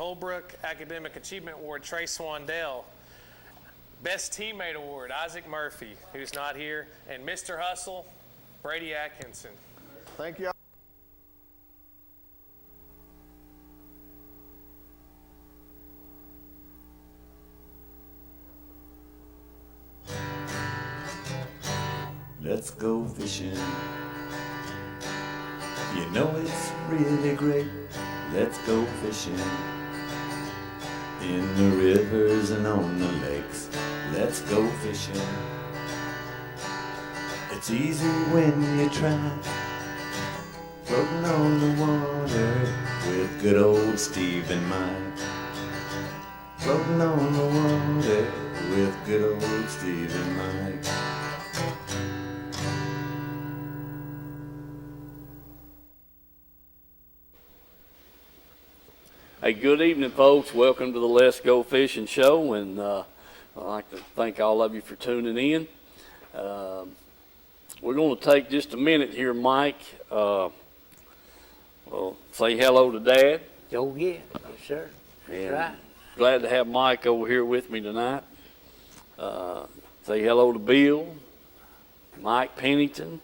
Holbrook Academic Achievement Award, Trey Swandell. Best Teammate Award, Isaac Murphy, who's not here. And Mr. Hustle, Brady Atkinson. Thank you. Let's go fishing. You know it's really great. Let's go fishing. In the rivers and on the lakes. Let's go fishing. It's easy when you try. Floating on the water with good old Steve and Mike. Floating on the water with good old Steve and Mike. Hey, good evening, folks. Welcome to the Let's Go Fishing Show, and I'd like to thank all of you for tuning in. We're going to take just a minute here, Mike. Well, say hello to Dad. Oh, yeah. Yes, sir. That's right. Glad to have Mike over here with me tonight. Say hello to Bill, Mike Pennington,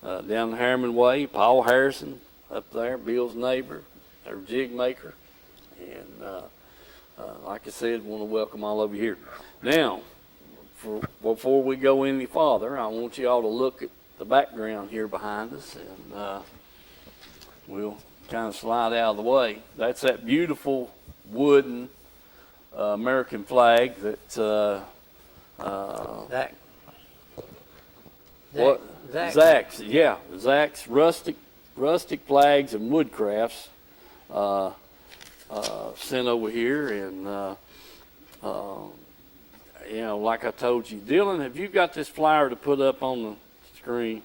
down the Harriman Way, Paul Harrison up there, Bill's neighbor, our jig maker. And like I said, want to welcome all of you here. Now, before we go any farther, I want you all to look at the background here behind us, and we'll kind of slide out of the way. That's that beautiful wooden American flag that Zach's rustic flags and woodcrafts sent over here, and you know, like I told you, Dylan, have you got this flyer to put up on the screen?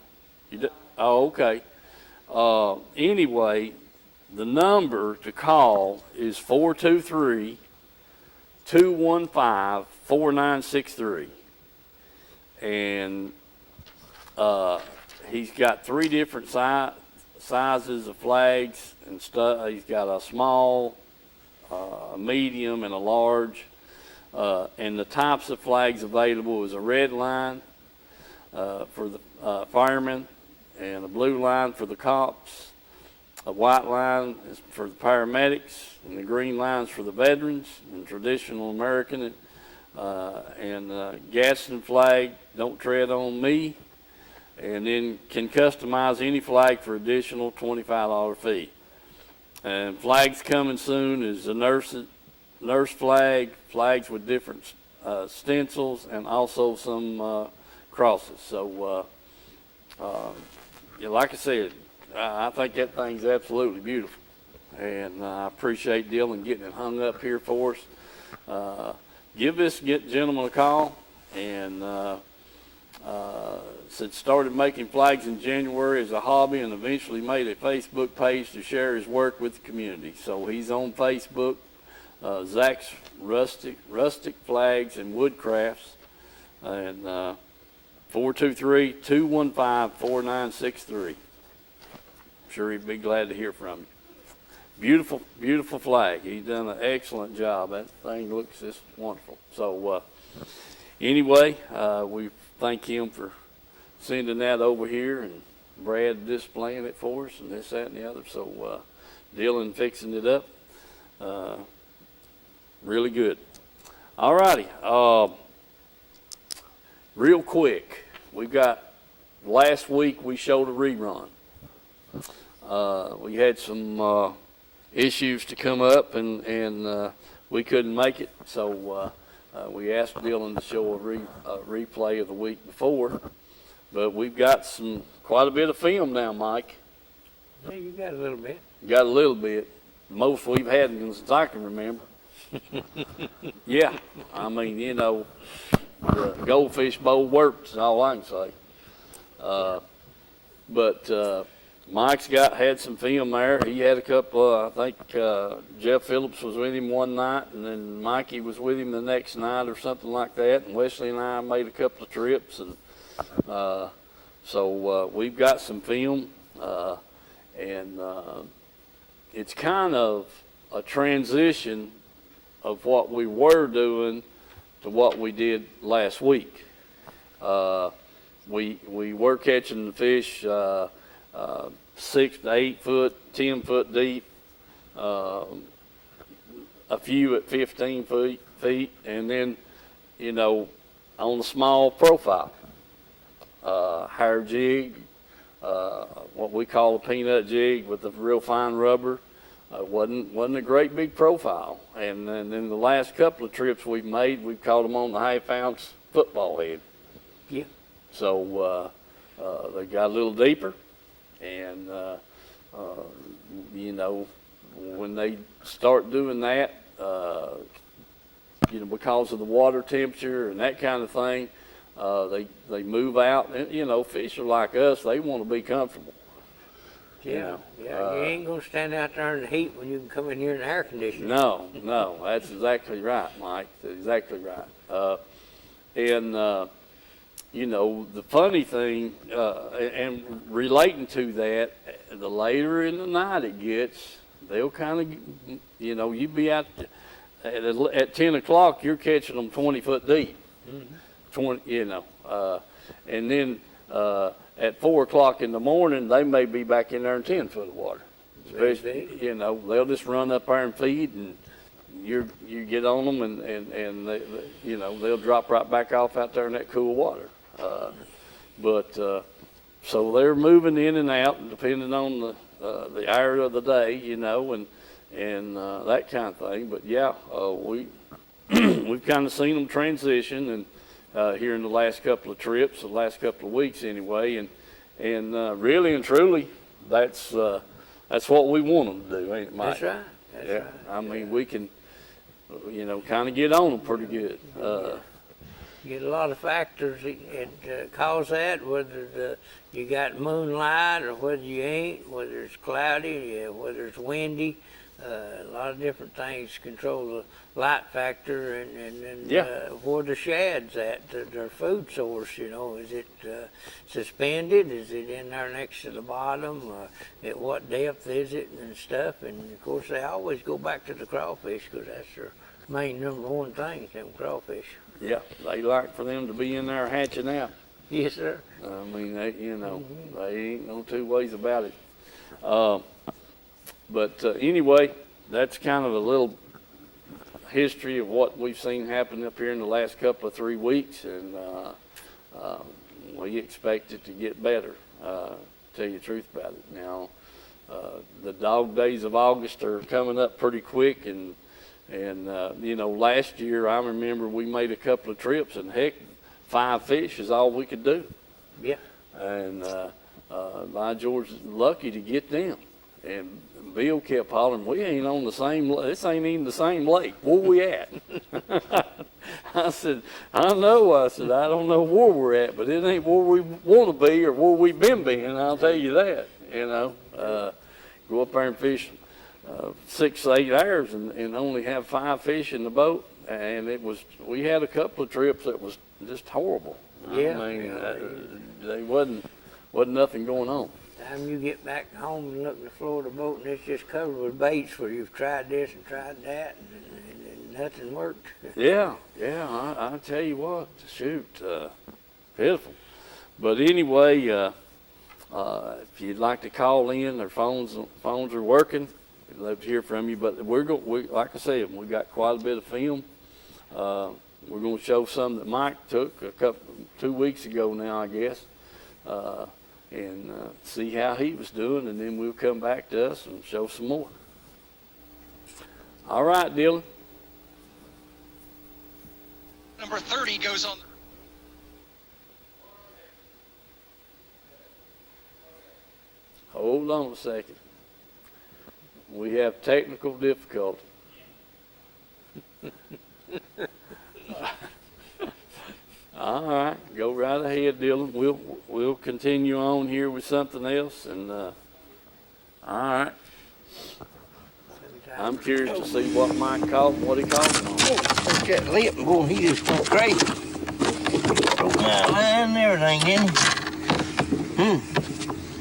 You do? Oh, okay. Anyway, the number to call is 423-215-4963, and he's got 3 different sizes of flags and stuff. He's got a small, a medium, and a large. And the types of flags available is a red line for the firemen, and a blue line for the cops. A white line is for the paramedics, and the green lines for the veterans and traditional American. And Gadsden flag, don't tread on me. And then can customize any flag for additional $25 fee. And flags coming soon is the nurse flag, flags with different stencils, and also some crosses. So, yeah, like I said, I think that thing's absolutely beautiful. And I appreciate Dylan getting it hung up here for us. Give this gentleman a call, and started making flags in January as a hobby, and eventually made a Facebook page to share his work with the community. So he's on Facebook, Zach's Rustic Flags and Woodcrafts, and 423-215-4963. I'm sure he'd be glad to hear from you. Beautiful, beautiful flag. He's done an excellent job. That thing looks just wonderful. So anyway, we thank him for sending that over here, and Brad displaying it for us, and this, that, and the other. So Dylan fixing it up. Really good. All righty. Real quick, we've got, last week we showed a rerun. We had some issues to come up, and we couldn't make it, so we asked Dylan to show a replay of the week before. But we've got quite a bit of film now, Mike. Yeah, you got a little bit. Got a little bit. Most we've had since I can remember. Yeah, I mean, you know, the Goldfish Bowl works, is all I can say. But Mike's had some film there. He had a couple, I think Jeff Phillips was with him one night, and then Mikey was with him the next night or something like that, and Wesley and I made a couple of trips, and so we've got some film, and it's kind of a transition of what we were doing to what we did last week. We were catching the fish 6 to 8 foot, 10 foot deep, a few at 15 feet, and then, you know, on the small profile, hair jig, what we call a peanut jig with a real fine rubber. Wasn't a great big profile. And then the last couple of trips we've made, we've caught them on the half-ounce football head. Yeah. So they got a little deeper, and you know, when they start doing that, you know, because of the water temperature and that kind of thing, they move out. And, you know, fish are like us; they want to be comfortable. Yeah, you ain't gonna stand out there in the heat when you can come in here in the air conditioning. No, that's exactly right, Mike. That's exactly right. And you know, the funny thing, and relating to that, the later in the night it gets, they'll kind of, you know, you be out at 10 o'clock, you're catching them 20 foot deep. Mm-hmm. 20, you know, and then at 4 o'clock in the morning, they may be back in there in 10 foot of water. Especially, you know, they'll just run up there and feed, and you get on them, and they, you know, they'll drop right back off out there in that cool water. So they're moving in and out depending on the hour of the day, you know, and that kind of thing. But yeah, we've kind of seen them transition, and here in the last couple of trips, the last couple of weeks anyway, and really and truly, that's what we want them to do, ain't it, Mike? That's right. That's right. I mean, we can, you know, kind of get on them pretty good. Get a lot of factors that cause that, whether you got moonlight or whether you ain't, whether it's cloudy, whether it's windy. A lot of different things control the light factor and where the shad's at, their food source, you know. Is it suspended? Is it in there next to the bottom? At what depth is it and stuff? And, of course, they always go back to the crawfish because that's their main number one thing, them crawfish. Yeah, they like for them to be in there hatching out. Yes, sir. I mean, they, you know, they ain't no two ways about it. But anyway, that's kind of a little history of what we've seen happen up here in the last couple of 3 weeks, and we expect it to get better, tell you the truth about it. Now, the dog days of August are coming up pretty quick, and you know, last year I remember we made a couple of trips, and heck, 5 fish is all we could do. Yeah. And by George, lucky to get them. And Bill kept hollering, "We ain't on the same. This ain't even the same lake. Where we at?" I said, "I know." I said, "I don't know where we're at, but it ain't where we want to be or where we've been being. I'll tell you that. You know, go up there and fish 6 to 8 hours and only have 5 fish in the boat, and we had a couple of trips that was just horrible. Yeah. I mean, they wasn't nothing going on. Time you get back home and look at the floor of the boat and it's just covered with baits where you've tried this and tried that and nothing worked. Yeah, I tell you what, shoot, pitiful. But anyway, if you'd like to call in, our phones are working. We'd love to hear from you. But we like I said, we got quite a bit of film. We're going to show some that Mike took 2 weeks ago now, I guess. And see how he was doing, and then we'll come back to us and show some more. All right, Dylan. Number 30 goes on. Hold on a second. We have technical difficulty. All right, go right ahead, Dylan. We'll continue on here with something else, and all right. I'm curious to see what Mike called, what he called it on. Oh, look at that lip, boy, he just went crazy. Broke my line and everything, didn't he?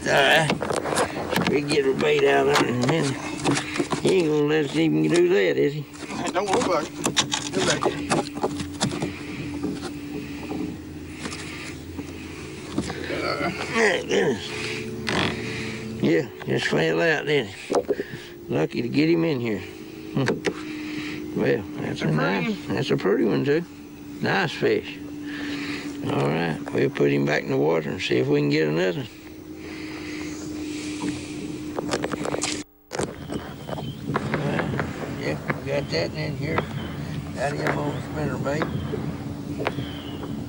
All right. We get her bait out there in a minute. He ain't gonna let us even do that, is he? Don't look like it. Look like it. Goodness. Yeah, just fell out, didn't he? Lucky to get him in here. Well, that's a pretty one, too. Nice fish. All right, we'll put him back in the water and see if we can get another. All right, yeah, we got that in here. Got him on spinnerbait.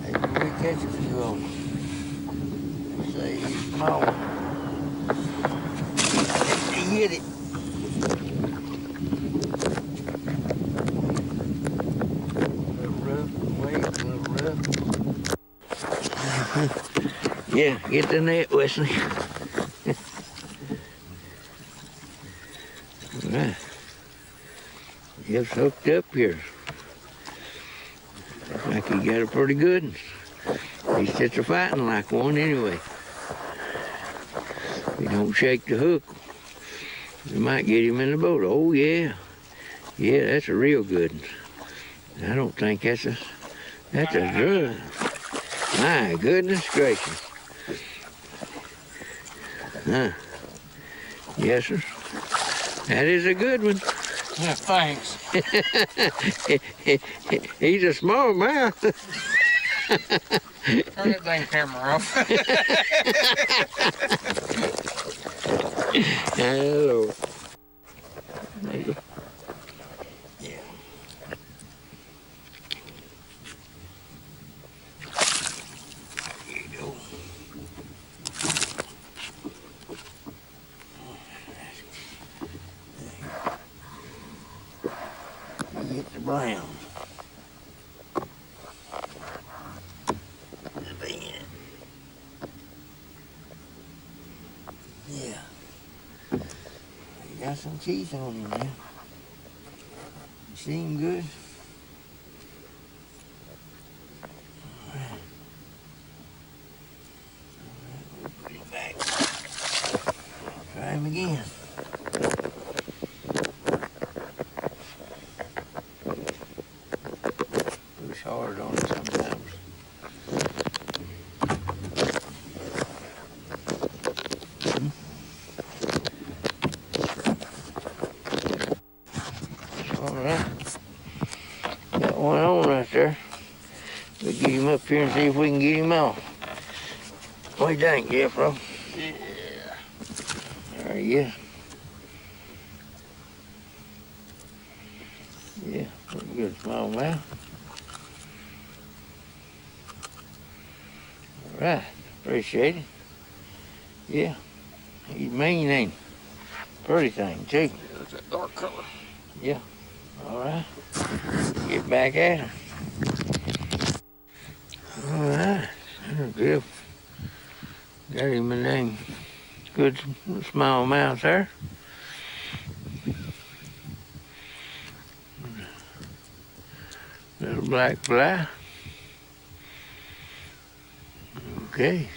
Maybe we catch a few of them. Say he's small. He hit it. Yeah, get the net, Wesley. All right. It's hooked up here. Looks like he got a pretty good one. He's just a fighting like one anyway. If he don't shake the hook, we might get him in the boat. Oh, yeah. Yeah, that's a real good one. I don't think that's a drug. My goodness gracious. Huh. Yes, sir. That is a good one. Yeah, thanks. He's a small mouth. Turn that dang camera off. Hello. There you go. Yeah. There you go. Get the brown. Yeah. He got some teeth on him now. You see him good? All right. We'll put him back. Try him again. Push hard on it sometimes. All right. Got one on right there. We'll get him up here and see if we can get him off. What do you think, Jeffro? Yeah. There he is. Yeah, pretty good smallmouth. All right, appreciate it. Yeah, he's mean, ain't he? Pretty thing, too. Yeah, that's that dark color. Yeah, all right. Get back at him. All right, that's good. Got him a dang good smallmouth there. Little black fly. Okay.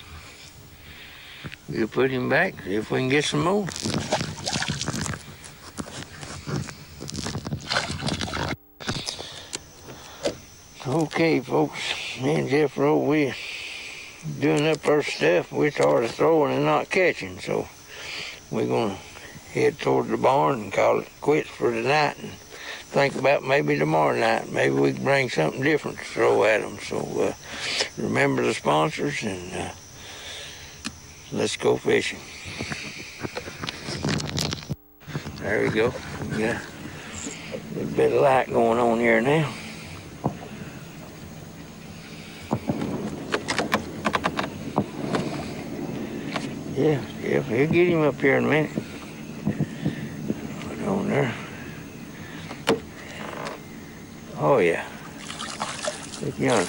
We'll put him back, see if we can get some more. Okay, folks, me and Jeff Rowe, we're doing up our stuff. We're tired of throwing and not catching, so we're going to head toward the barn and call it quits for tonight and think about maybe tomorrow night. Maybe we can bring something different to throw at them. So remember the sponsors and let's go fishing. There we go. Yeah, a little bit of light going on here now. Yeah, he'll get him up here in a minute. Put on there. Oh yeah. Look young.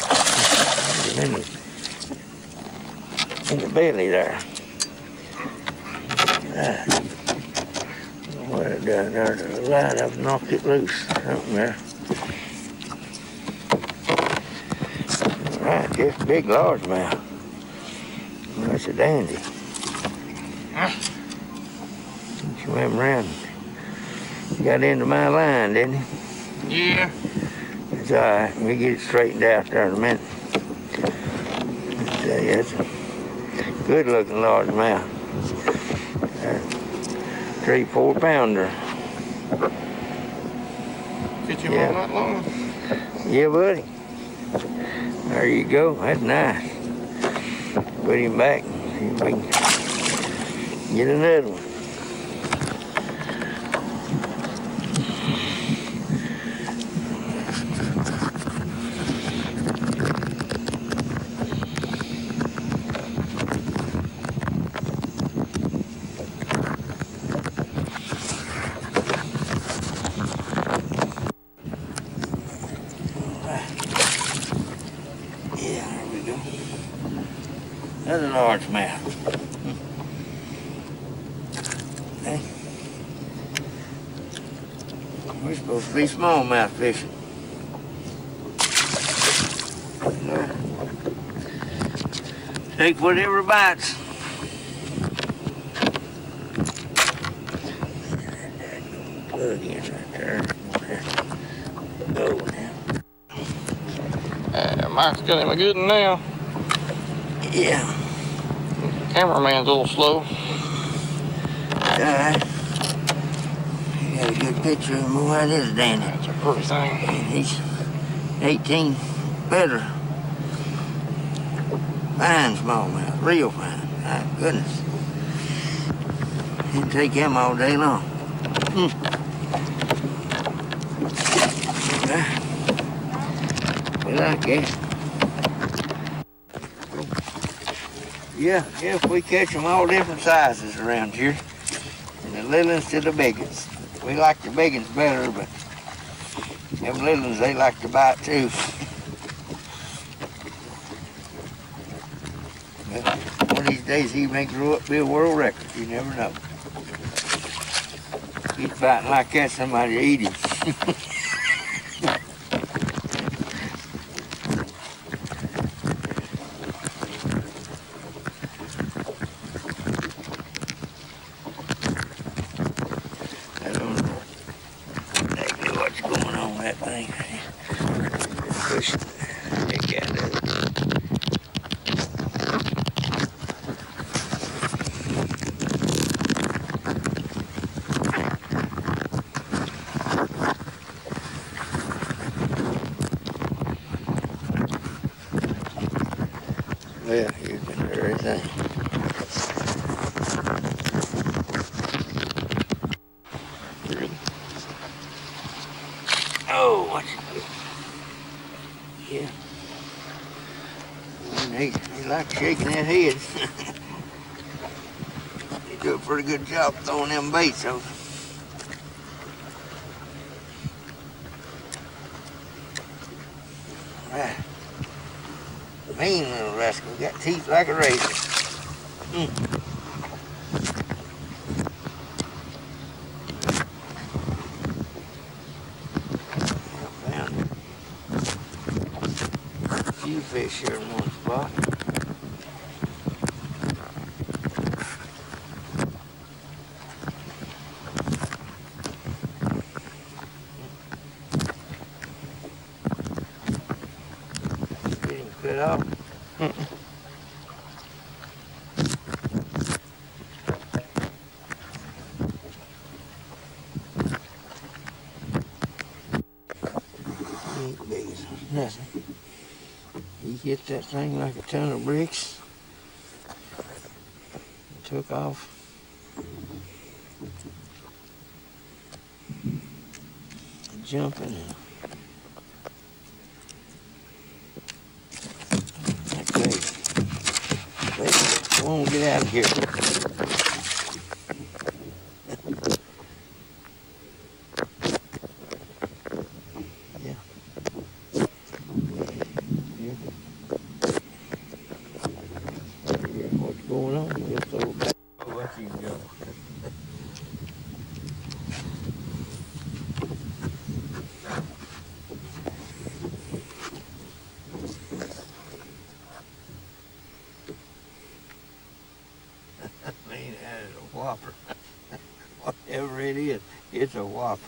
In the belly there. Right. What it done there, the light, I've knocked it loose. Something there. All right, just big largemouth. That's a dandy. Swim around. got into my line, didn't he? Yeah. It's all right. We get it straightened out there in a minute. That's a good-looking largemouth. 3-4 pounder. Get you Yeah. on that long? Yeah, buddy. There you go. That's nice. Put him back. See if we can get another one. Yeah, there we go. Another largemouth. Hey. We're supposed to be smallmouth fishing. No. Take whatever bites. Plug in right there. Go now. Mike's got him a good one now. Yeah. Cameraman's a little slow. Alright. You got a good picture of him. Boy, that is a dandy. That's a pretty thing. And he's 18 better. Fine smallmouth. Real fine. My goodness. He'd take him all day long. We like it. Yeah, if we catch them all different sizes around here. From the little ones to the big ones. We like the big ones better, but them little ones, they like to bite too. But one of these days he may grow up to be a world record. You never know. He's biting like that, somebody will eat him. I don't know exactly what's going on with that thing. Push it. Take out of it. Well, you can do everything. Good. Oh, what's it? Yeah. And he likes shaking that head. He do a pretty good job throwing them baits over. Right. Mean little rascal. Got teeth like a razor. Found a few fish here in one spot. Get him cut off. Ain't big as nothing. He hit that thing like a ton of bricks. Took off. Jumping. Okay. Wait, I won't get out of here. Yeah. What's going on? We'll throw it back. Oh, there you go. Man, It's a whopper.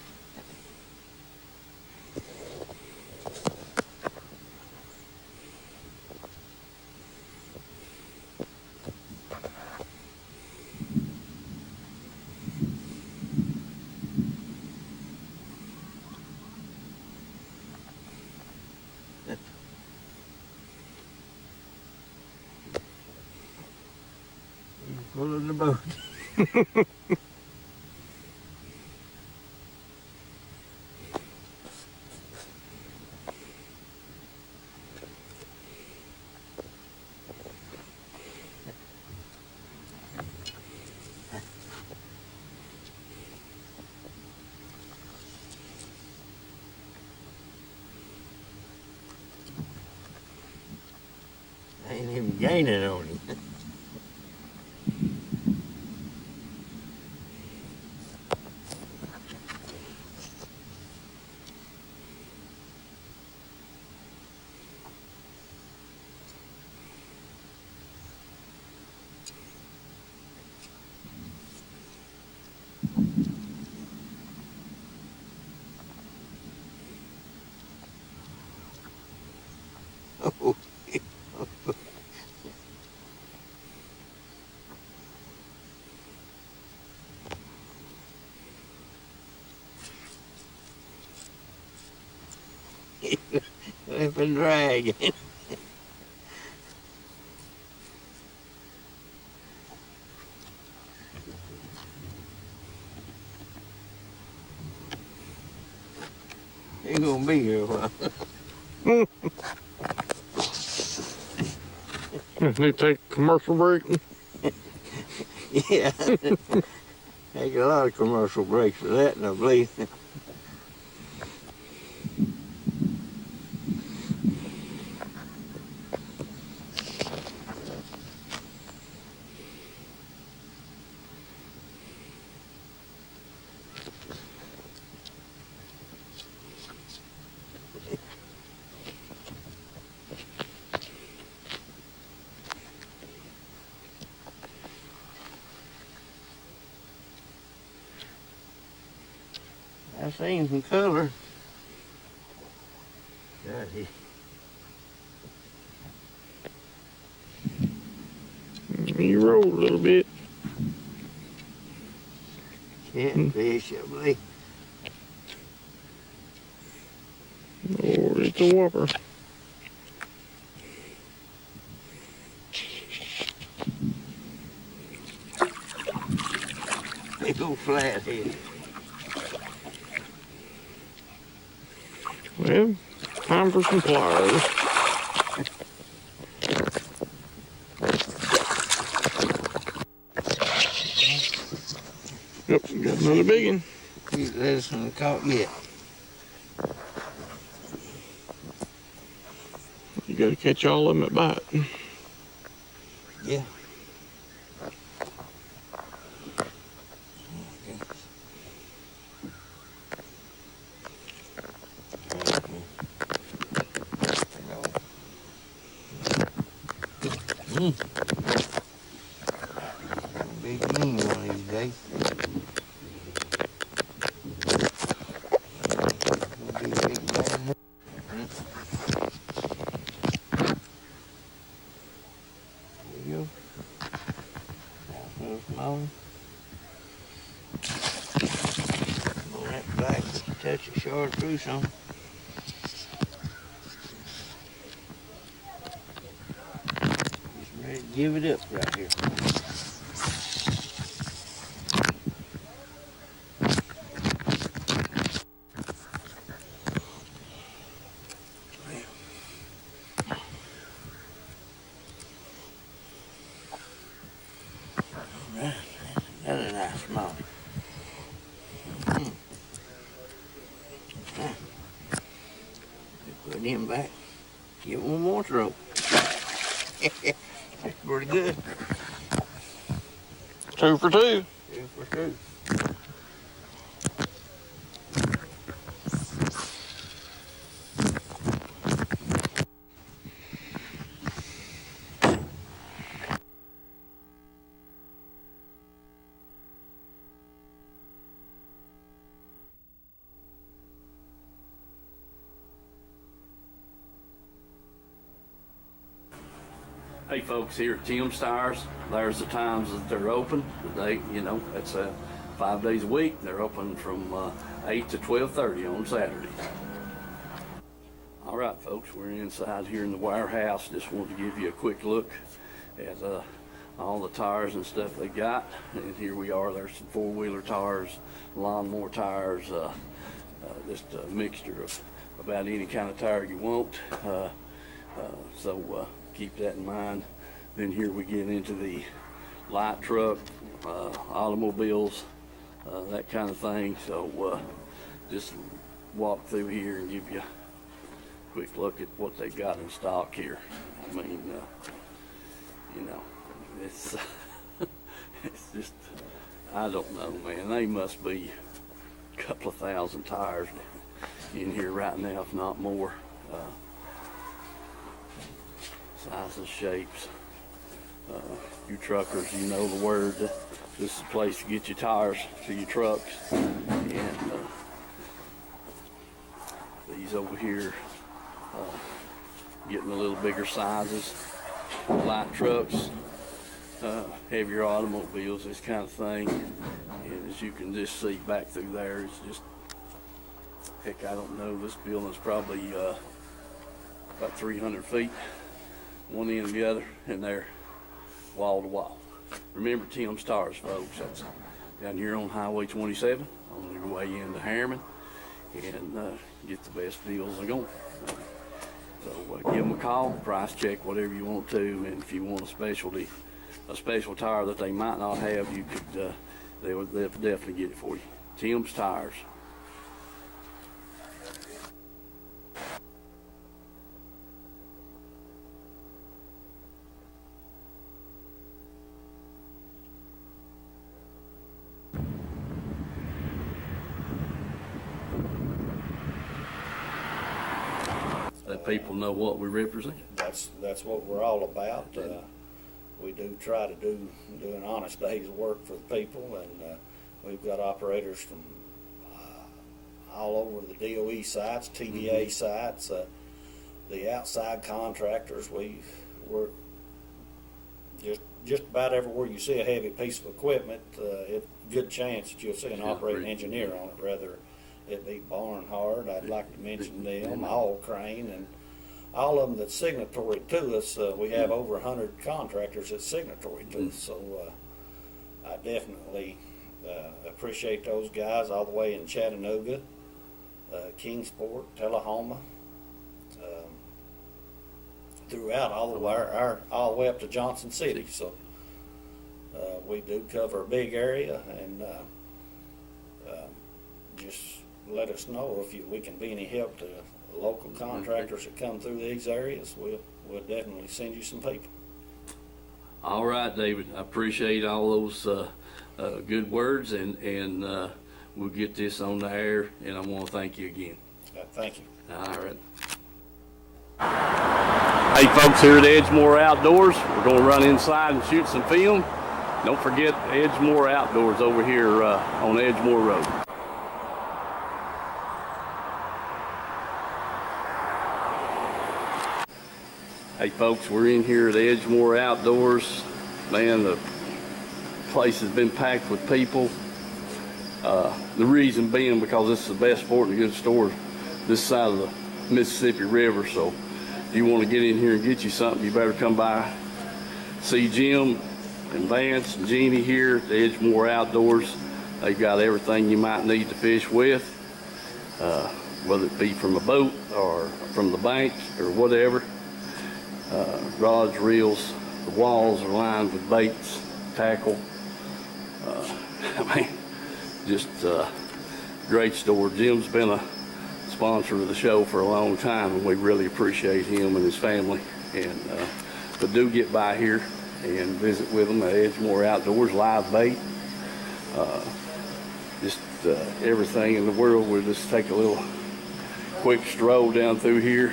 He's pulling the boat. I ain't even gaining on him. Oh, I've been dragging. He's gonna be here a while. Need to take a commercial break. Yeah. Take a lot of commercial breaks for that, and I believe. I seen some color. God, You roll a little bit. catfish, I believe. Or it's a whopper. Big old flathead. Well, time for some pliers. Yep, got another big one. This one caught yet. You gotta catch all of them at bite. Yeah. Big mean one of these days. Gonna be a big bad. There you go. Now for the small one. On that black touch of chartreuse on. Just ready to give it up right here. Alright, another nice small. Put him back. Get one more throw. That's pretty good. 2 for 2. 2 for 2. Hey folks, here at Tim's Tires, there's the times that they're open. They, it's 5 days a week. They're open from 8 to 12:30 on Saturday. All right, folks, we're inside here in the warehouse. Just wanted to give you a quick look at all the tires and stuff they got. And here we are. There's some four-wheeler tires, lawnmower tires, just a mixture of about any kind of tire you want. So keep that in mind. Then here we get into the light truck, automobiles, that kind of thing. So just walk through here and give you a quick look at what they got in stock here. I mean, it's it's just, I don't know, man. They must be a couple of thousand tires in here right now, if not more. Sizes, shapes. You truckers, you know the word. This is the place to get your tires to your trucks. And these over here, getting a little bigger sizes. Light trucks, heavier automobiles, this kind of thing. And as you can just see back through there, it's just, heck, I don't know, this building's probably about 300 feet, one end and the other, and they're wall to wall. Remember Tim's Tires, folks. That's down here on Highway 27 on your way into Harriman, and get the best deals they're going. So give them a call, price check, whatever you want to, and if you want a special tire that they might not have, you could, they'll definitely get it for you. Tim's Tires. Let people know what we represent. That's what we're all about. We do try to do an honest day's work for the people, and we've got operators from all over the DOE sites, TVA sites, the outside contractors. We're just about everywhere you see a heavy piece of equipment, it's a good chance that you'll see an operating engineer on it, rather it be Barnhart. I'd like to mention them, All Crane, and all of them that's signatory to us. We have over 100 contractors that's signatory to us, so I definitely appreciate those guys all the way in Chattanooga, Kingsport, Tullahoma, throughout all the way up to Johnson City. So we do cover a big area, and just let us know if we can be any help to local contractors that come through these areas. We'll definitely send you some people. All right, David. I appreciate all those good words, and we'll get this on the air, and I want to thank you again. Thank you. All right. Hey, folks, here at Edgemore Outdoors, we're going to run inside and shoot some film. Don't forget Edgemore Outdoors over here on Edgemore Road. Hey folks, we're in here at Edgemore Outdoors. Man, the place has been packed with people. The reason being because this is the best sporting goods store this side of the Mississippi River. So if you want to get in here and get you something, you better come by. See Jim and Vance and Jeannie here at Edgemore Outdoors. They've got everything you might need to fish with, whether it be from a boat or from the bank or whatever. Rods, reels, the walls are lined with baits, tackle. I mean, just great store. Jim's been a sponsor of the show for a long time, and we really appreciate him and his family. And but do get by here and visit with them at Edgemore Outdoors. Live bait, just everything in the world. We'll just take a little quick stroll down through here.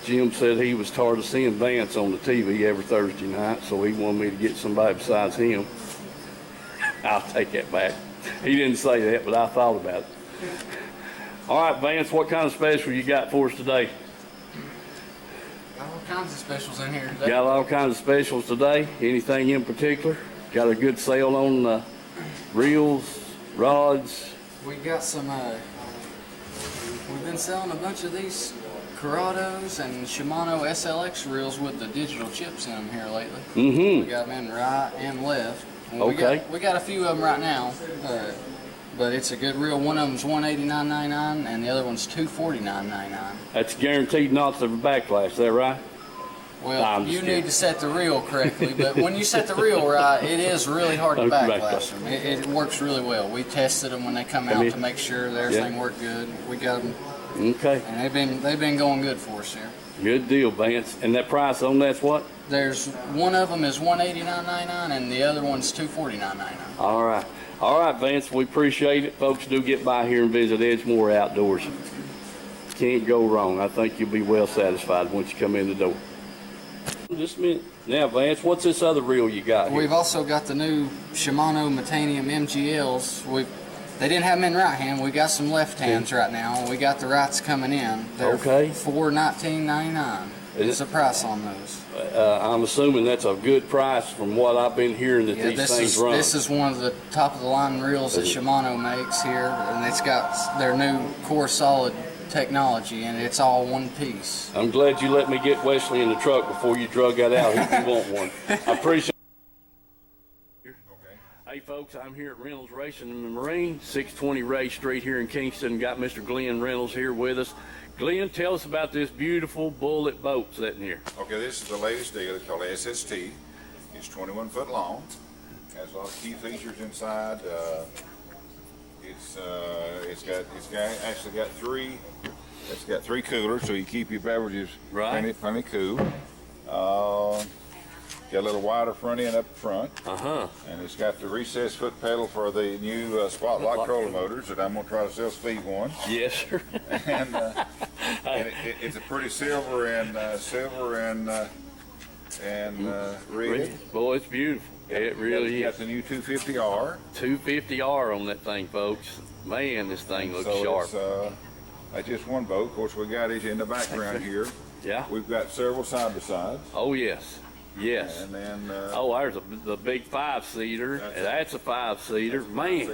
Jim said he was tired of seeing Vance on the TV every Thursday night, so he wanted me to get somebody besides him. I'll take that back. He didn't say that, but I thought about it. All right, Vance, what kind of special you got for us today? All kinds of specials in here today. Got all kinds of specials today. Anything in particular? Got a good sale on reels, rods. We got some. We've been selling a bunch of these Corrados and Shimano SLX reels with the digital chips in them here lately. Mm-hmm. We got them in right and left. And Okay. We got a few of them right now, but it's a good reel. One of them's $189.99 and the other one's $249.99. That's guaranteed not to backlash. Is that right? Well, I'm just you kidding. need to set the reel correctly, but when you set the reel right, it is really hard to backlash them. It works really well. We tested them when they come out to make sure that everything worked good. We got them, Okay. and they've been going good for us here. Good deal, Vance. And that price on that's what? There's one of them is $189.99 and the other one's $249.99. All right. All right, Vance. We appreciate it. Folks, do get by here and visit Edgemoor Outdoors. Can't go wrong. I think you'll be well satisfied once you come in the door. Just a minute. Now, Vance, what's this other reel you got here? We've also got the new Shimano Metanium MGLs. They didn't have them in right hand. We got some left hands right now. We got the rights coming in. They're Okay. $419.99. It's the price on those. I'm assuming that's a good price from what I've been hearing that these things run. This is one of the top of the line reels that Shimano makes here, and it's got their new Core Solid technology, and it's all one piece. I'm glad you let me get Wesley in the truck before you drug that out if you want one. I appreciate it. Hey folks, I'm here at Reynolds Racing and Marine, 620 Ray Street here in Kingston. Got Mr. Glenn Reynolds here with us. Glenn, tell us about this beautiful Bullet boat sitting here. Okay, this is the latest deal. It's called SST. It's 21 foot long. Has a lot of key features inside. It's got three coolers, so you keep your beverages plenty cool. Got a little wider front end up front. And it's got the recessed foot pedal for the new Spotlight trolling motors that I'm going to try to sell Steve one. Yes, sir. And it's a pretty silver and red. Boy, it's beautiful. It really got is. the new 250R. 250R on that thing, folks. Man, this thing looks So sharp. it's, that's just one boat. Of course, we got it in the background here. Yeah. We've got several side-by-sides. Oh, yes. Yes. And then... Oh, there's the big 5-seater. That's a 5-seater. Man,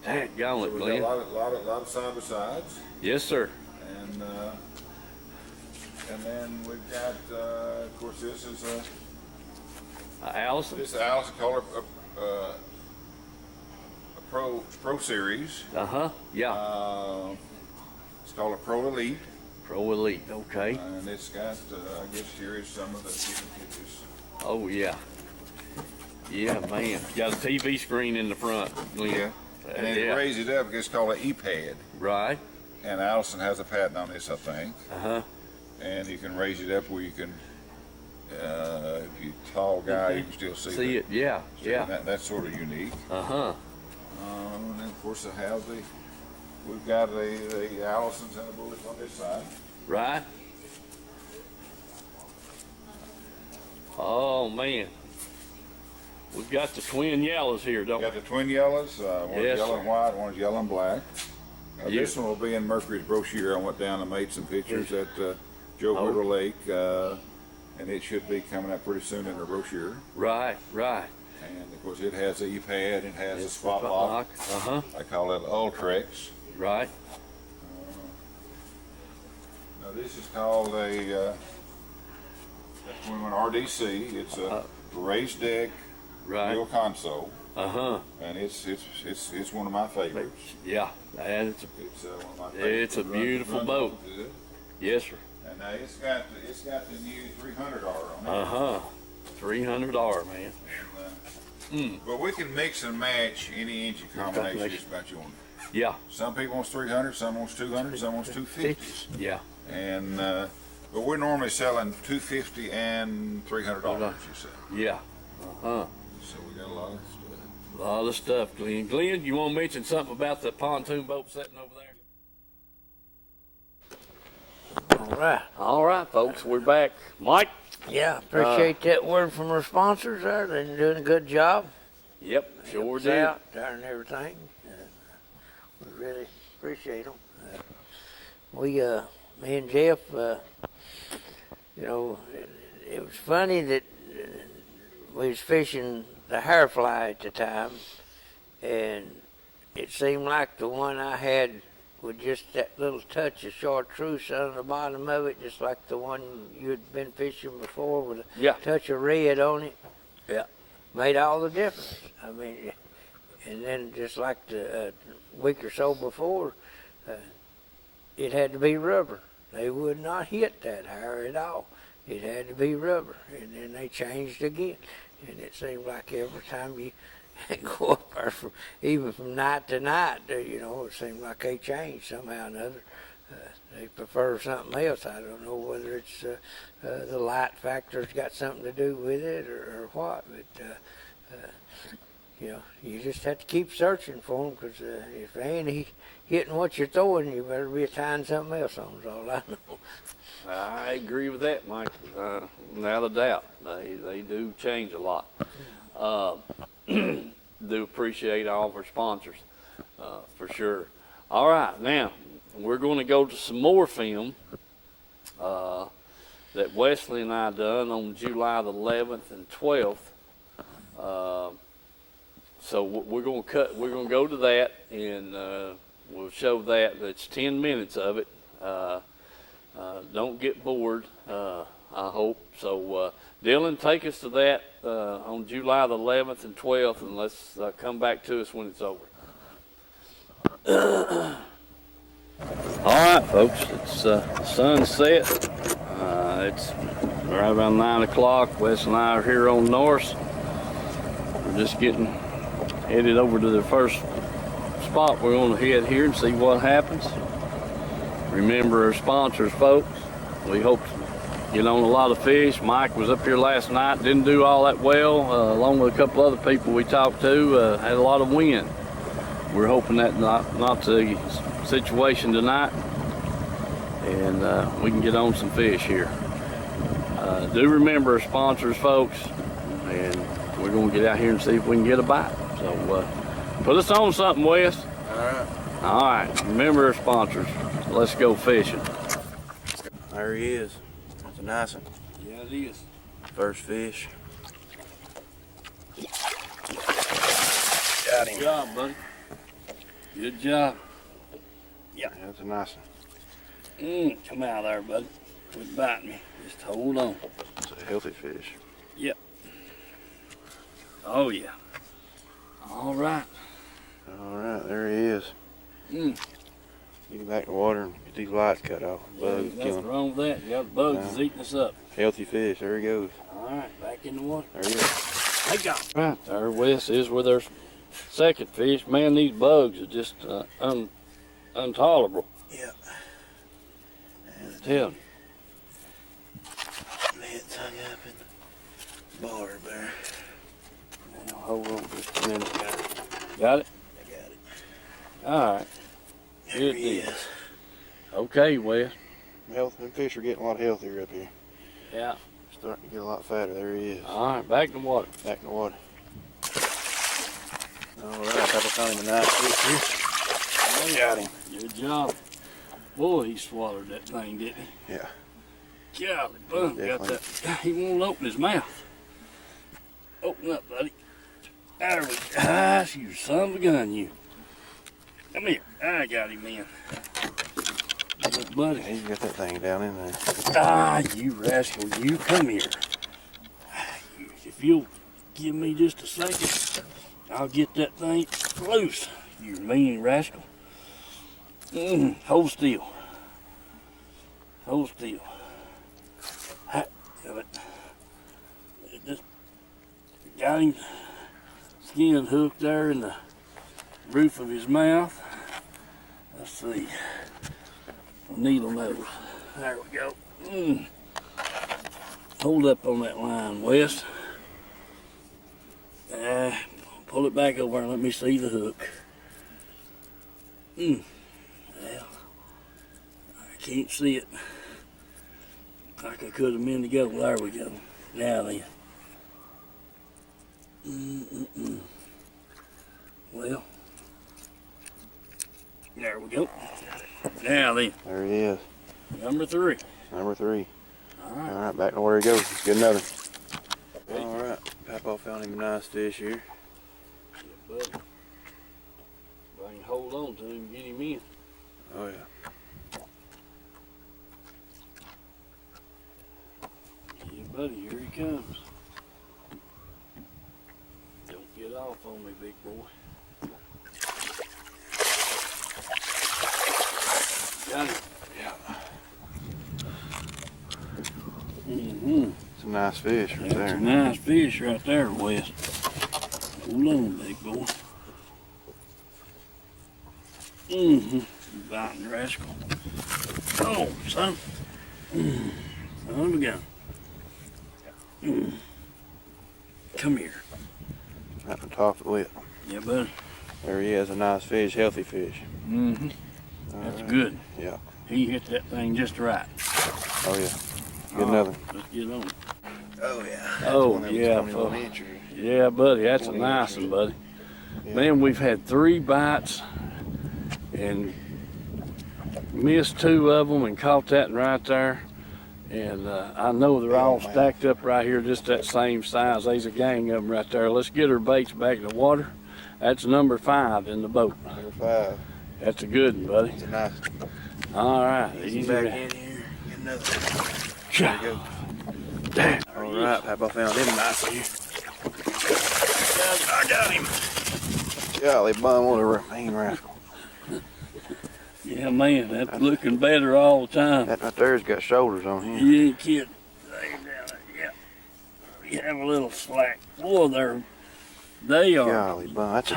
that gauntlet, We've Glenn. got a lot of side-by-sides. Yes, sir. And then we've got, of course, this is Allison. this Allison Color Pro Series. Yeah. It's called a Pro Elite. Pro Elite. Okay. And it's got, I guess here is some of the pictures. Oh, yeah. Yeah, man. Got a TV screen in the front, Glenn. Yeah. And then it raises it up. It's called an E-pad. Right. And Allison has a patent on this, I think. And you can raise it up where you can, if you're a tall guy, you can still see it. Yeah, yeah. That's sort of unique. Uh-huh. And then, of course, we've got the Allisons and the Bullets on this side. Right. Oh, man. We've got the twin yellows here, don't we? Got the twin yellows. One's yellow and white, one's yellow and black. This one will be in Mercury's brochure. I went down and made some pictures at Joe Whittle Lake, and it should be coming up pretty soon in the brochure. Right, right. And of course, it has the E-pad, it has the spot lock. I call it Ultrex. Right. Now this is called a 21 RDC. It's a raised deck wheel console. And it's one of my favorites. Yeah, and it's one of my favorites. It's a beautiful boat. Yes, sir. And now it's got the new 300R on it. 300R, man. But we can mix and match any engine combination just about you want. Yeah. Some people want 300, some want 200, some want 250. Yeah. And but we're normally selling 250 and $300. You say? Yeah. So we got a lot of stuff. A lot of stuff, Glenn. Glenn, you want to mention something about the pontoon boat sitting over there? All right. All right, folks, we're back. Mike? Yeah, appreciate that word from our sponsors there. They're doing a good job. Yep, sure Helps did. out there and everything. We really appreciate them. Me and Jeff you know, it was funny that we was fishing the hair fly at the time, and it seemed like the one I had with just that little touch of chartreuse on the bottom of it, just like the one you'd been fishing before with a touch of red on it. Yeah. Made all the difference. I mean, and then just like the week or so before, it had to be rubber. They would not hit that hair at all. It had to be rubber. And then they changed again. And it seemed like every time you go up there, even from night to night, you know, it seemed like they changed somehow or another. They prefer something else. I don't know whether it's the light factor's got something to do with it or what, but you know, you just have to keep searching for them, because if they ain't hitting what you're throwing, you better be tying something else on, is all I know. I agree with that, Mike. Without a doubt, they do change a lot. Do appreciate all of our sponsors, for sure. All right, now we're going to go to some more film that Wesley and I done on July the 11th and 12th. So we're going to go to that, and we'll show that. It's 10 minutes of it. Don't get bored, I hope. So Dylan, take us to that on July the 11th and 12th, and let's come back to us when it's over. All right, folks, it's sunset. It's right around 9 o'clock. Wes and I are here on Norris. We're just headed over to the first spot. We're going to head here and see what happens. Remember our sponsors, folks. We hope to get on a lot of fish. Mike was up here last night, didn't do all that well, along with a couple other people we talked to, had a lot of wind. We're hoping that not the situation tonight, and we can get on some fish here. Do remember our sponsors, folks, and we're going to get out here and see if we can get a bite. So put us on something, Wes. All right. Remember our sponsors. Let's go fishing. There he is. That's a nice one. Yeah, it is. First fish. Got him. Good job, buddy. Good job. Yeah, that's a nice one. Come out there, buddy. Quit biting me. Just hold on. It's a healthy fish. Yep. Oh, yeah. All right. All right, there he is. Get back to the water and get these lights cut off. Bugs Nothing killing. wrong with that. You got the bugs eating us up. Healthy fish. There he goes. All right, back in the water. There he is. Hey, go. Right there, Wes is with our second fish. Man, these bugs are just intolerable. Yeah. Tell me. It's hung up in the barb there. Now, hold on just a minute. Got it? I got it. All right. There Good he deal. is. Okay, Wes. Them fish are getting a lot healthier up here. Yeah. Starting to get a lot fatter. There he is. All right, back in the water. Back in the water. All right, I thought I found him a nice fish here. I got him. Good job. Boy, he swallowed that thing, didn't he? Yeah. Golly, bum, got that. He won't open his mouth. Open up, buddy. There we go. Ah, you son of a gun, you. Come here. I got him in. Look, buddy. He's got that thing down in there. Ah, you rascal. You come here. If you'll give me just a second, I'll get that thing loose. You mean rascal. Hold still. Hold still. Got it. Just got him skin hooked there in the roof of his mouth. Let's see. Needle nose. There we go. Hold up on that line, Wes. Pull it back over and let me see the hook. Well, I can't see it like I could a minute ago. There we go. Now then. Well, there we go. Now then. There he is. Number 3. Number 3. All right, back to where he goes. Let's get another. All right, Papa found him a nice fish here. Yeah, buddy. If I can hold on to him, get him in. Oh yeah. Yeah, buddy, here he comes. Don't get off on me, big boy. Got it. Yeah. Mm-hmm. It's a nice fish right That's there. a nice fish right there, Wes. Hold on, big boy. Mm-hmm. Biting rascal. Oh, son. Son of a gun. Come here. At the top of the lip. Yeah, buddy. There he is, a nice fish, healthy fish. Mm-hmm. That's right. good. Yeah. He hit that thing just right. Oh yeah. Get another. Let's get on. Oh yeah. Oh, yeah. Yeah, buddy, that's a nice one, buddy. Yeah. Man, we've had 3 bites and missed 2 of them and caught that one right there. And I know they're all stacked up right here, just that same size. There's a gang of them right there. Let's get our baits back in the water. That's number 5 in the boat. Number 5. That's a good one, buddy. It's a nice. All right. Easy back in here. Get another. There you go. Damn. All right, Papa found him nice here. I got him. Golly, bum, what a mean rascal. Yeah, man, that's looking better all the time. That right there's got shoulders on him. You ain't kidding. Lay down there. Yeah. You have a little slack. Boy, they are Golly, bum, that's a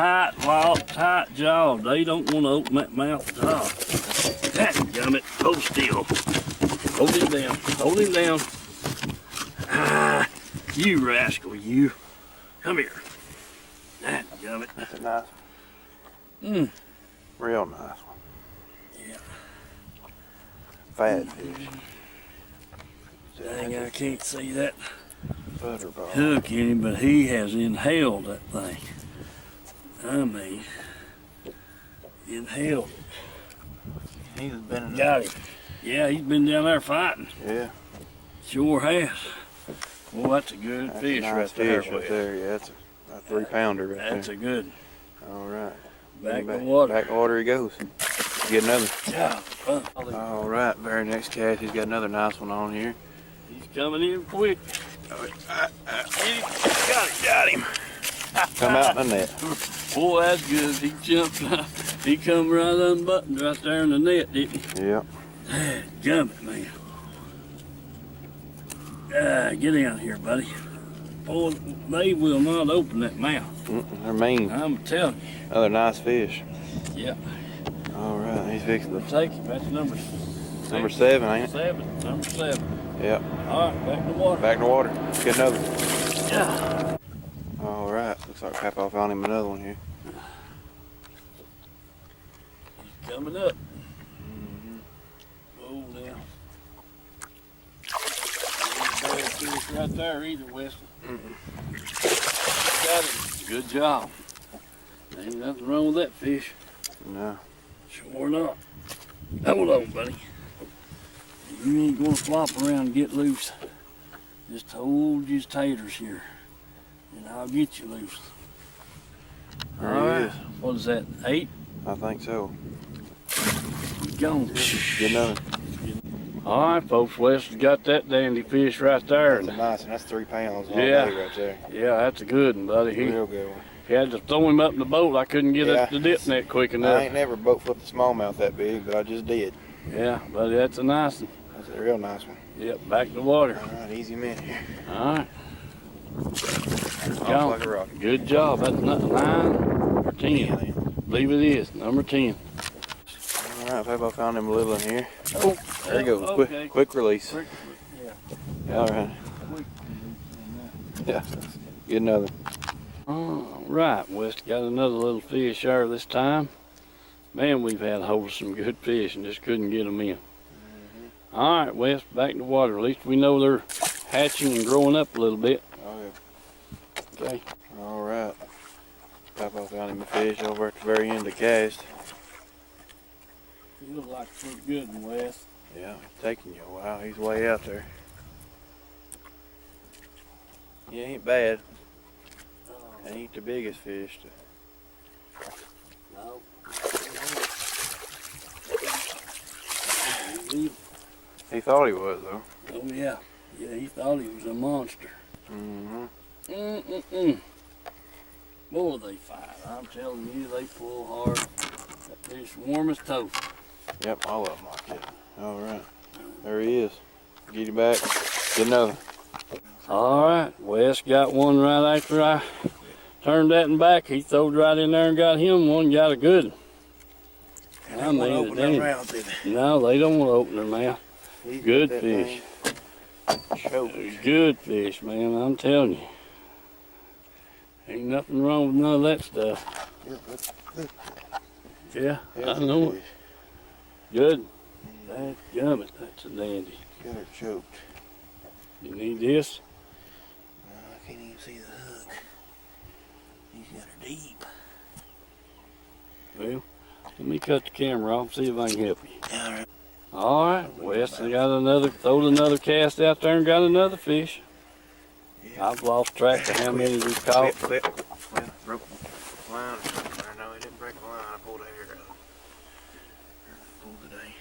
tight jaw. They don't want to open that mouth at all. Dadgummit, hold still. Hold him down. Hold him down. Ah, you rascal, you. Come here. Dadgummit. That's a nice one. Mm. Real nice one. Yeah. Fat fish. Dang, I can't see that Butterball. hook in him, but he has inhaled that thing. I mean, inhaled. He's been Got him. Yeah, he's been down there fighting. Yeah. Sure has. Well, that's a good That's fish a nice right there. fish right there. Yeah, that's a 3-pounder right That's there. a good. All right. Back in the water. Back in the water he goes. Get another. Yeah. All right, very next cast, he's got another nice one on here. He's coming in quick. Got him. Come out in the net. Boy, that's good. He jumped. He come right unbuttoned right there in the net, didn't he? Yep. Jump it, man. Get down here, buddy. Boy, they will not open that mouth. They're mean. I'm telling you. Another nice fish. Yeah. All right, he's fixing We'll the take it. That's number 7, ain't it? 7. Number 7. Yep. All right, back in the water. Back in the water. Get another. Yeah. All right, looks like Papa found him another one here. He's coming up. Oh, now. Bad fish right there either, Wesley. Got him. Good job. Ain't nothing wrong with that fish. No. Sure not. Hold on, buddy. You ain't gonna flop around and get loose. Just hold your taters here, and I'll get you loose. There All he right. is. What is that? 8? I think so. Gone. Get another. All right, folks. Wesley's got that dandy fish right there. That's a nice one. That's 3 pounds all Yeah. day right there. Yeah, that's a good one, buddy. Real good one. He had to throw him up in the boat. I couldn't get up Yeah. the dip net quick I enough. ain't never boat flipped a smallmouth that big, but I just did. Yeah, buddy, that's a nice one. That's a real nice one. Yep, back in the water. All right, easy minute here. All right. Off Gone. like a rocket. Good job. That's 9 or 10. Believe it is. Number 10. All right, Papa found him a little in here. Oh, There you go. okay. Quick release. Yeah. All right. Yeah. Get another. All right, West got another little fish there this time. Man, we've had hold of some good fish and just couldn't get them in. All right, West, back in the water. At least we know they're hatching and growing up a little bit. Oh, yeah. Okay. All right. Papa found him a fish over at the very end of the cast. You look like a pretty good one, West. Yeah, it's taking you a while. He's way out there. He ain't bad. Ain't the biggest fish. No. He thought he was though. Oh yeah. Yeah, he thought he was a monster. Mm-hmm. Boy, they fight. I'm telling you, they pull hard. That fish warm as toast. Yep, all of them like that. All right. There he is. Get him back. Get another. All right. Wes got one right after I turned that and back. He throwed right in there and got him one. Got a good one. I mean, open their mouth, did they? No, they don't want to open their mouth. He's Good got that fish. thing choked. Good fish, man. I'm telling you. Ain't nothing wrong with none of that stuff. Yeah, There's I know the it. fish. Good. That's gummit. That's a dandy. Got her choked. You need this? No, I can't even see the hook. He's got her deep. Well, let me cut the camera off, see if I can help you. All right. All right, Wes, I got another, throwed another cast out there and got another fish. Yeah. I've lost track of how many we caught. Well, broke the line or something. No, it didn't break the line. I pulled a hair out. Pulled today.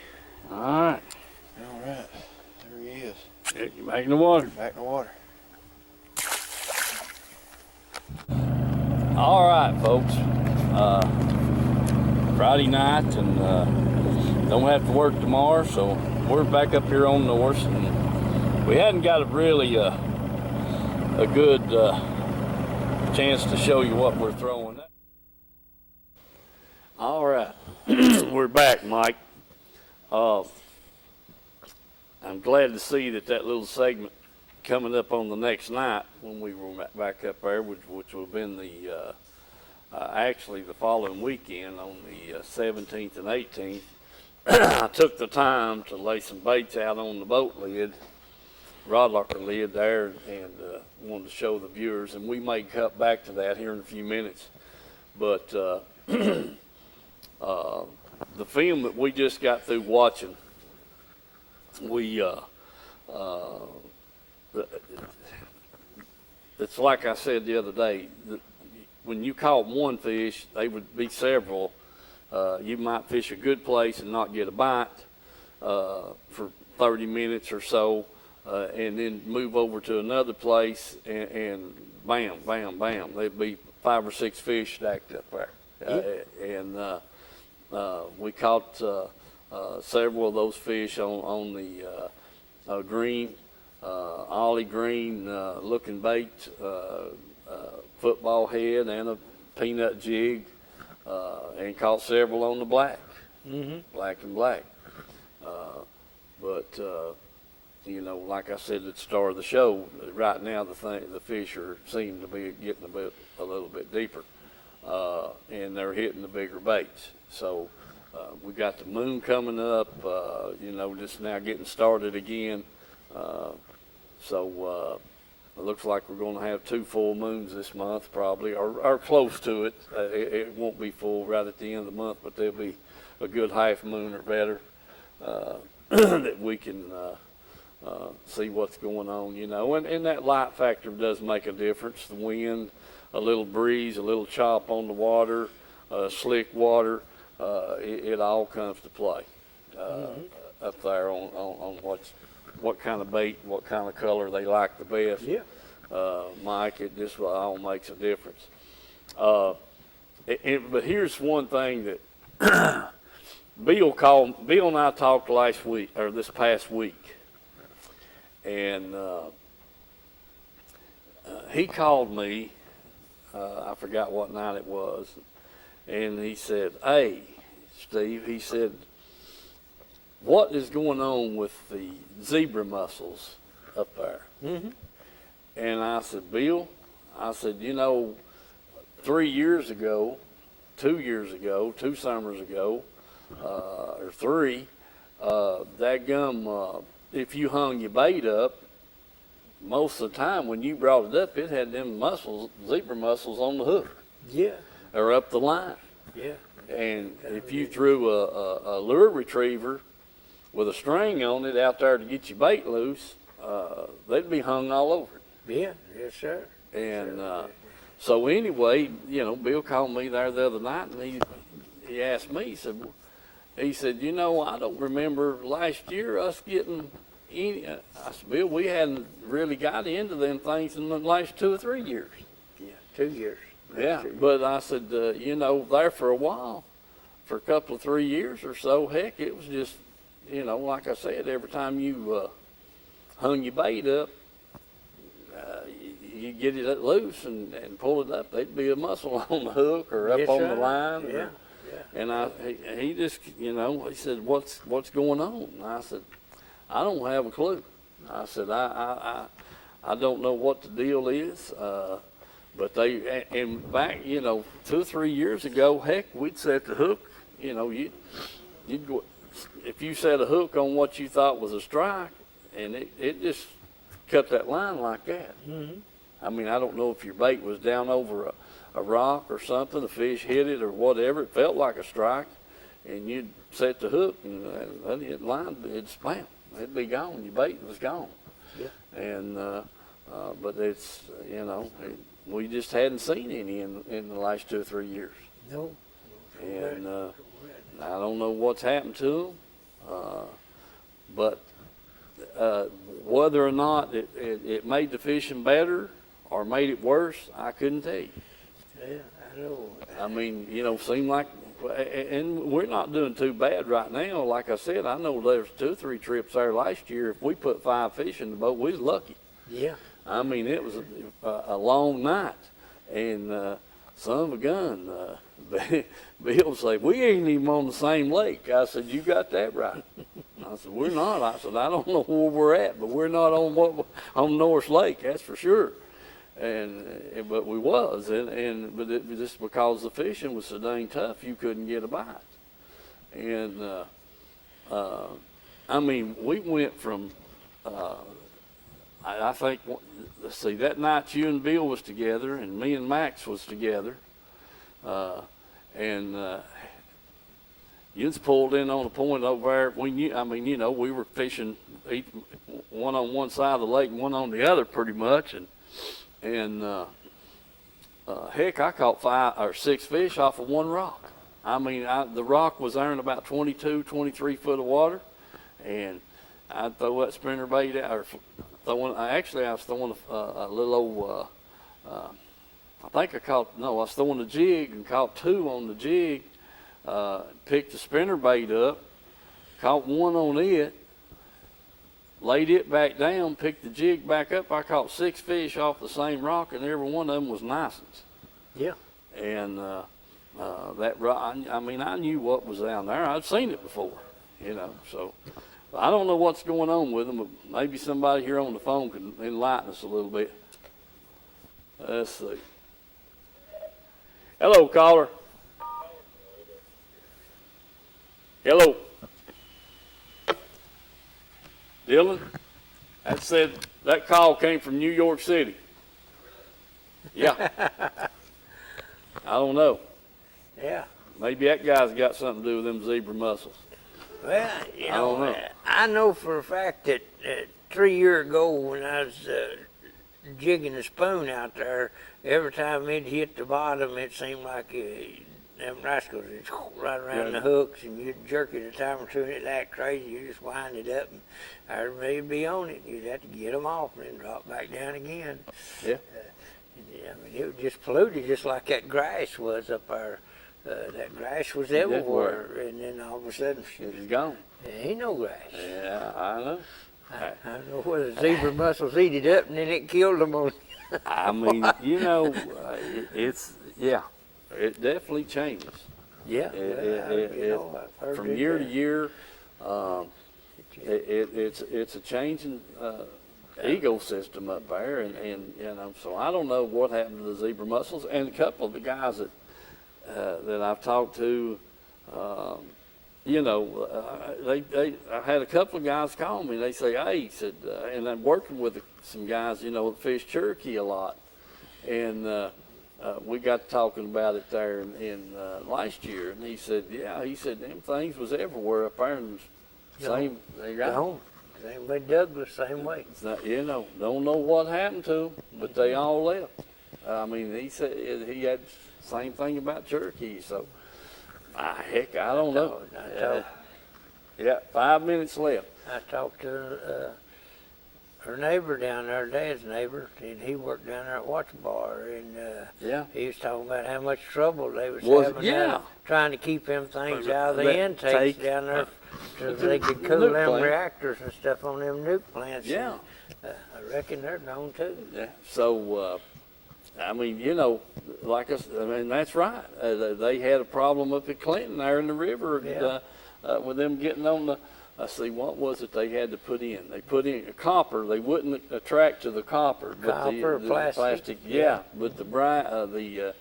All right, All right. There he is. get back in the water. Back in the water. All right, folks. Friday night and don't have to work tomorrow, so we're back up here on North, and we hadn't got a really a good chance to show you what we're throwing. All right, we're back, Mike. I'm glad to see that little segment coming up on the next night when we were back up there, which would have been the actually the following weekend on the 17th and 18th. I took the time to lay some baits out on the boat lid, rod locker lid there, and wanted to show the viewers, and we may cut back to that here in a few minutes. But the film that we just got through watching, it's like I said the other day, when you caught one fish, they would be several. You might fish a good place and not get a bite for 30 minutes or so, and then move over to another place and bam, bam, bam. There'd be 5 or 6 fish stacked up there. And we caught several of those fish on the green, ollie green looking bait, football head and a peanut jig, and caught several on the black, black and black. But you know, like I said at the start of the show, right now the fish seem to be getting a little bit deeper, and they're hitting the bigger baits. So we got the moon coming up, you know, just now getting started again. So it looks like we're going to have 2 full moons this month, probably, or close to it. It won't be full right at the end of the month, but there'll be a good half moon or better that we can see what's going on, you know. And that light factor does make a difference. The wind, a little breeze, a little chop on the water, slick water, it all comes to play up there on what kind of bait, what kind of color they like the best. Yeah. Mike, it just all makes a difference. But here's one thing that Bill and I talked last week, or this past week, and he called me, I forgot what night it was, and he said, "Hey, Steve," he said, "what is going on with the zebra mussels up there?" And I said, "Bill," I said, "you know, 3 years ago, 2 years ago, 2 summers ago, or 3, if you hung your bait up, most of the time when you brought it up, it had them zebra mussels on the hook. Yeah. Or up the line. Yeah. And if you threw a lure retriever with a string on it out there to get your bait loose, they'd be hung all over it." Yeah, yes, sir. And so anyway, Bill called me there the other night, and he asked me, he said, I don't remember last year us getting any. I said, Bill, we hadn't really got into them things in the last 2 or 3 years. Yeah, 2 years. Yeah, but I said, there for a while, for a couple of 3 years or so, heck, it was just, like I said, every time you hung your bait up, you get it loose and pull it up, there'd be a mussel on the hook or up on the line. Yeah. And he just, he said, what's going on? And I said, I don't have a clue. I said, I don't know what the deal is. But and back, 2 or 3 years ago, heck, we'd set the hook, you'd go, if you set a hook on what you thought was a strike, and it just cut that line like that. Mm-hmm. I mean, I don't know if your bait was down over a rock or something, the fish hit it or whatever, it felt like a strike, and you'd set the hook, and that line, it'd spam. It'd be gone, your bait was gone. Yeah. And, but it's, we just hadn't seen any in the last 2 or 3 years. No. And I don't know what's happened to them, but whether or not it made the fishing better or made it worse, I couldn't tell you. Yeah, I know. I mean, seemed like, and we're not doing too bad right now. Like I said, I know there's 2 or 3 trips there last year. If we put 5 fish in the boat, we was lucky. Yeah. I mean, it was a long night, and son of a gun, Bill said, we ain't even on the same lake. I said, you got that right. I said, we're not. I said, I don't know where we're at, but we're not on North Lake, that's for sure. But we was, but it was just because the fishing was so dang tough, you couldn't get a bite. And I mean, we went from. I think, let's see, that night you and Bill was together, and me and Max was together, and you just pulled in on a point over there. We were fishing one on one side of the lake and one on the other pretty much, and heck, I caught 5 or 6 fish off of one rock. I mean, the rock was there in about 22, 23 foot of water, and I'd throw that spinner bait out, or I was throwing a little old, I was throwing a jig and caught 2 on the jig, picked the spinner bait up, caught 1 on it, laid it back down, picked the jig back up. I caught 6 fish off the same rock, and every one of them was nice ones. Yeah. And that rock, I knew what was down there. I'd seen it before, so. I don't know what's going on with them, but maybe somebody here on the phone can enlighten us a little bit. Let's see. Hello, caller. Hello. Dylan? That call came from New York City. Yeah. I don't know. Yeah. Maybe that guy's got something to do with them zebra mussels. Well, I know for a fact that 3 years ago when I was jigging the spoon out there, every time it hit the bottom, it seemed like them rascals would right around the hooks, and you'd jerk it a time or two, and it act crazy. You just wind it up, and everybody'd be on it. You'd have to get them off and then drop back down again. Yeah. It was just polluted, just like that grass was up there. That grass was everywhere, and then all of a sudden, it's gone. There ain't no grass. Yeah, I know. I don't know whether the zebra mussels eat it up and then it killed them on. I mean, it definitely changes. Yeah. From year to year, it's a changing ecosystem up there, and so I don't know what happened to the zebra mussels. And a couple of the guys that I've talked to, I had a couple of guys call me. They say, hey, he said, and I'm working with some guys, that fish Cherokee a lot. And we got talking about it there in last year. And he said, them things was everywhere up there. And same, they got Same way Douglas, same way. It's not, don't know what happened to them, but they all left. I mean, he said he had the same thing about Cherokee. So, heck, I don't know. Yeah, 5 minutes left. I talked to her neighbor down there, Dad's neighbor, and he worked down there at Watch Bar, and he was talking about how much trouble they was having trying to keep them things out of the intakes down there so they could cool them reactors and stuff on them nuke plants. Yeah. And, I reckon they're known too. Yeah. So, I mean, like I mean, that's right. They had a problem up at Clinton there in the river with them getting on the. I see, what was it they had to put in? They put in copper. They wouldn't attract to the copper. Copper, but the plastic. Yeah, but the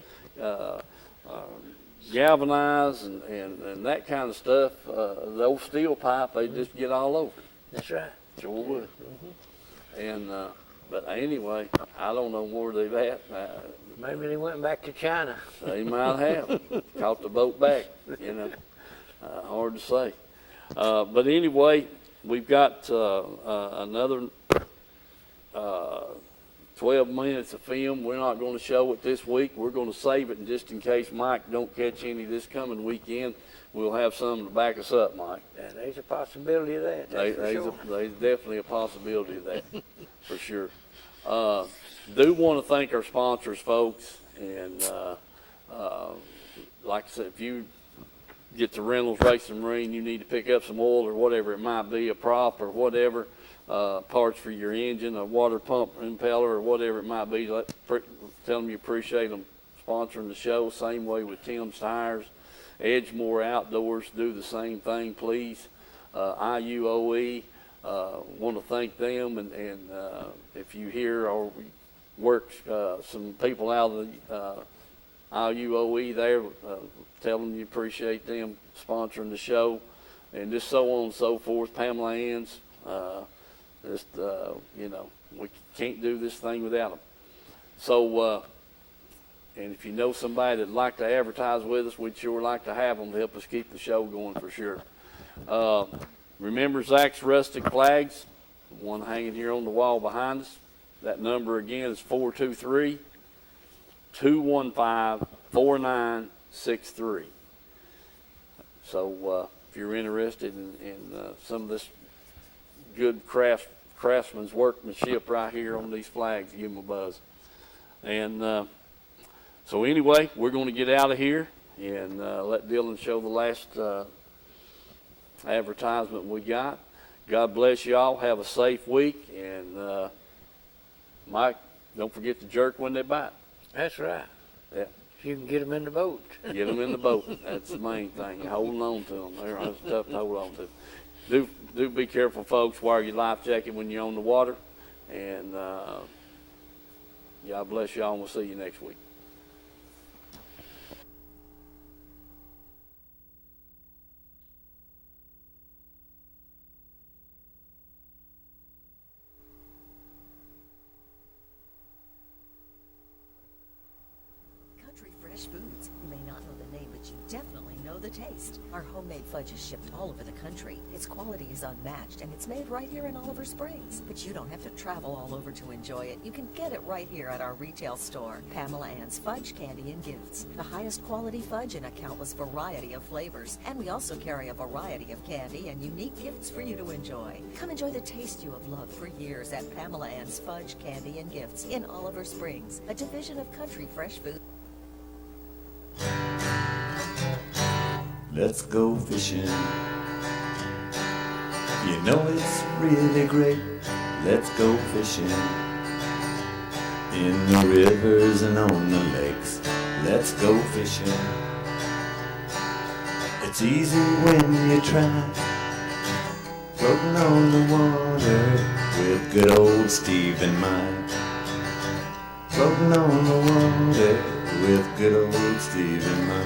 galvanized and that kind of stuff, the old steel pipe, they just get all over it. That's right. Sure would. And, but anyway, I don't know where they've at. Maybe they went back to China. They might have. Caught the boat back, hard to say. But anyway, we've got another 12 minutes of film. We're not going to show it this week. We're going to save it, and just in case Mike don't catch any this coming weekend, we'll have some to back us up, Mike. Yeah, there's a possibility of that. There's definitely a possibility of that, for sure. Do want to thank our sponsors, folks, and like I said, if you get to Reynolds Racing Marine, you need to pick up some oil or whatever it might be, a prop or whatever, parts for your engine, a water pump impeller or whatever it might be. Tell them you appreciate them sponsoring the show. Same way with Tim's Tires. Edgemore Outdoors, do the same thing, please. IUOE, want to thank them, and if you hear or work some people out of the IUOE there, tell them you appreciate them sponsoring the show, and just so on and so forth. Pamela Ann's, we can't do this thing without them. So, and if you know somebody that'd like to advertise with us, we'd sure like to have them to help us keep the show going for sure. Remember Zach's Rustic Flags, the one hanging here on the wall behind us. That number again is 423-215-4963. So if you're interested in some of this good craftsman's workmanship right here on these flags, give them a buzz. And so anyway, we're going to get out of here and let Dylan show the last advertisement we got. God bless y'all. Have a safe week. And Mike, don't forget to jerk when they bite. That's right. Yeah. If you can get them in the boat. Get them in the boat. That's the main thing. You're holding on to them. They're tough to hold on to. Do be careful, folks. Wear your life jacket when you're on the water. And God bless y'all, and we'll see you next week. Fresh Foods. You may not know the name, but you definitely know the taste. Our homemade fudge is shipped all over the country. Its quality is unmatched, and it's made right here in Oliver Springs. But you don't have to travel all over to enjoy it. You can get it right here at our retail store. Pamela Ann's Fudge, Candy, and Gifts. The highest quality fudge in a countless variety of flavors. And we also carry a variety of candy and unique gifts for you to enjoy. Come enjoy the taste you have loved for years at Pamela Ann's Fudge, Candy, and Gifts in Oliver Springs, a division of Country Fresh Foods. Let's go fishing. You know it's really great. Let's go fishing. In the rivers and on the lakes. Let's go fishing. It's easy when you try. Floating on the water with good old Steve and Mike. Floating on the water with good old Steve and Mike.